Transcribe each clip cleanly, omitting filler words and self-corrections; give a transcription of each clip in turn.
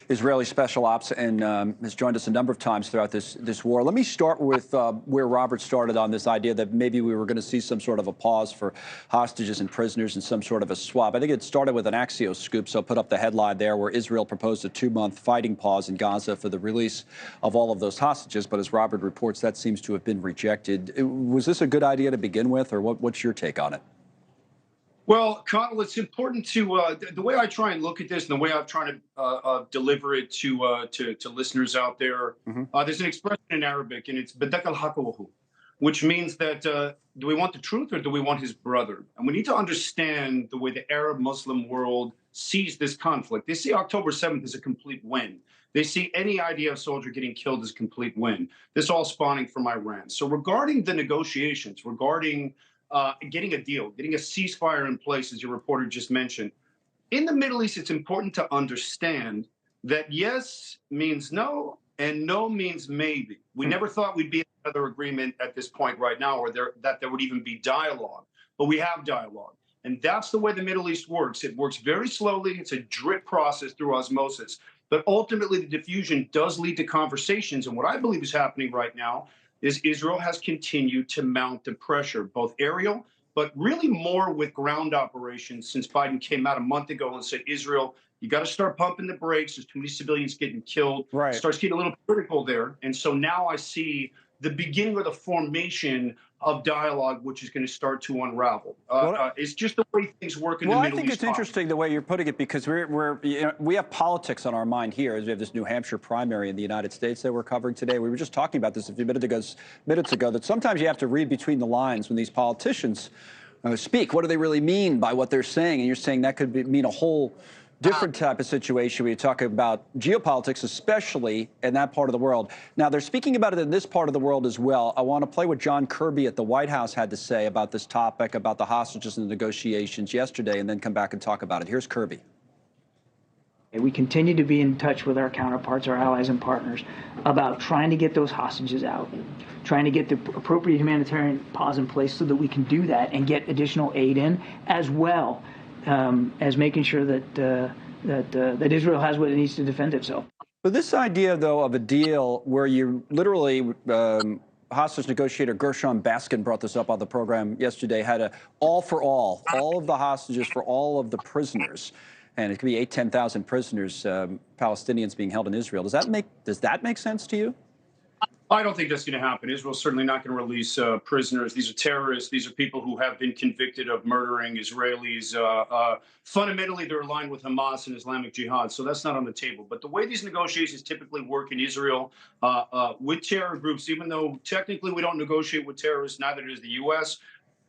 Israeli special ops and has joined us a number of times throughout this war. Let me start with where Robert started on this idea that maybe we were going to see some sort of a pause for hostages and prisoners and some sort of a swap. I think it started with an Axios scoop, so put up the headline there where Israel proposed a 2-month fighting pause in Gaza for the release of all of those hostages. But as Robert reports, that seems to have been rejected. Was this a good idea to begin with, or what's your take on it? Well, Connell, it's important to the way I try and look at this and the way I'm trying to deliver it to listeners out there. There's an expression in Arabic, and it's "Badak al-haqawahu," which means that do we want the truth or do we want his brother? And we need to understand the way the Arab Muslim world sees this conflict. They see October 7th as a complete win. They see any IDF soldier getting killed as a complete win. This all spawning from Iran. So regarding the negotiations, regarding getting a deal, getting a ceasefire in place, as your reporter just mentioned. In the Middle East, it's important to understand that yes means no and no means maybe. We never thought we'd be in another agreement at this point right now, or that there would even be dialogue. But we have dialogue. And that's the way the Middle East works. It works very slowly. It's a drip process through osmosis. But ultimately, the diffusion does lead to conversations. And what I believe is happening right now is Israel has continued to mount the pressure, both aerial, but really more with ground operations since Biden came out a month ago and said, Israel, you got to start pumping the brakes. There's too many civilians getting killed. Right. Starts getting a little critical there. And so now I see the beginning of the formation of dialogue, which is going to start to unravel. It's just the way things work in the Middle East. Well, I think it's interesting the way you're putting it, because we have politics on our mind here, as we have this New Hampshire primary in the United States that we're covering today. We were just talking about this a few minutes ago, that sometimes you have to read between the lines when these politicians speak. What do they really mean by what they're saying? And you're saying that could mean a whole different type of situation when you talk about geopolitics, especially in that part of the world. Now, they're speaking about it in this part of the world as well. I want to play what John Kirby at the White House had to say about this topic, about the hostages and the negotiations yesterday, and then come back and talk about it. Here's Kirby. We continue to be in touch with our counterparts, our allies and partners, about trying to get those hostages out, trying to get the appropriate humanitarian pause in place so that we can do that and get additional aid in, as well as making sure that Israel has what it needs to defend itself. But this idea, though, of a deal where you literally, hostage negotiator Gershon Baskin brought this up on the program yesterday, had a all of the hostages for all of the prisoners. And it could be 10,000 prisoners, Palestinians being held in Israel. Does that make sense to you? I don't think that's going to happen. Israel's certainly not going to release prisoners. These are terrorists. These are people who have been convicted of murdering Israelis. Fundamentally, they're aligned with Hamas and Islamic Jihad, so that's not on the table. But the way these negotiations typically work in Israel with terror groups, even though technically we don't negotiate with terrorists, neither does the U.S.,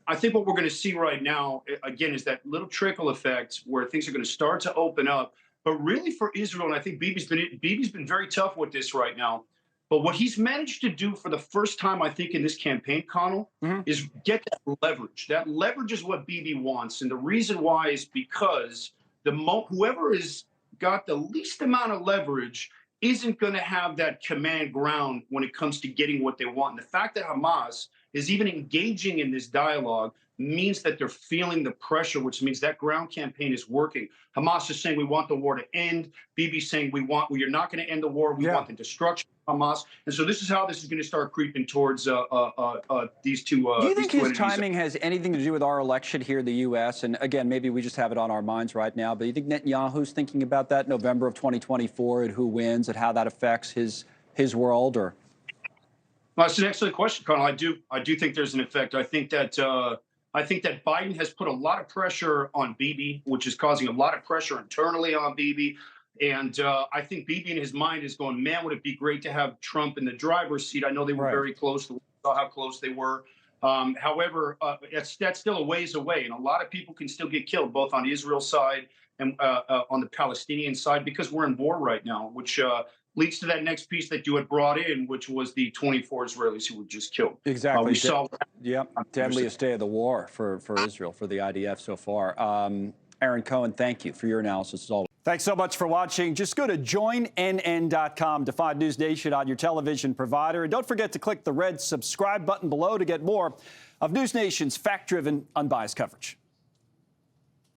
I think what we're going to see right now, again, is that little trickle effect where things are going to start to open up. But really for Israel, and I think Bibi's been very tough with this right now, but what he's managed to do for the first time, I think, in this campaign, Connell, is get that leverage. That leverage is what Bibi wants. And the reason why is because whoever has got the least amount of leverage isn't going to have that command ground when it comes to getting what they want. And the fact that Hamas is even engaging in this dialogue means that they're feeling the pressure, which means that ground campaign is working. Hamas is saying we want the war to end. Bibi's saying you're not going to end the war. We want the destruction of Hamas. And so this is how this is going to start creeping towards these two. Do you think his timing has anything to do with our election here in the U.S.? And again, maybe we just have it on our minds right now. But do you think Netanyahu's thinking about that November of 2024 and who wins and how that affects his world? Or well, that's an excellent question, Connell. I do think there's an effect. I think that Biden has put a lot of pressure on Bibi, which is causing a lot of pressure internally on Bibi. And I think Bibi in his mind is going, man, would it be great to have Trump in the driver's seat? I know they were very close. We saw how close they were. However, that's still a ways away. And a lot of people can still get killed, both on Israel's side and on the Palestinian side, because we're in war right now, which leads to that next piece that you had brought in, which was the 24 Israelis who were just killed. Exactly. We saw deadliest day of the war for Israel, for the IDF so far. Aaron Cohen, thank you for your analysis as always. Thanks so much for watching. Just go to joinnn.com to find News Nation on your television provider. And don't forget to click the red subscribe button below to get more of News Nation's fact-driven, unbiased coverage.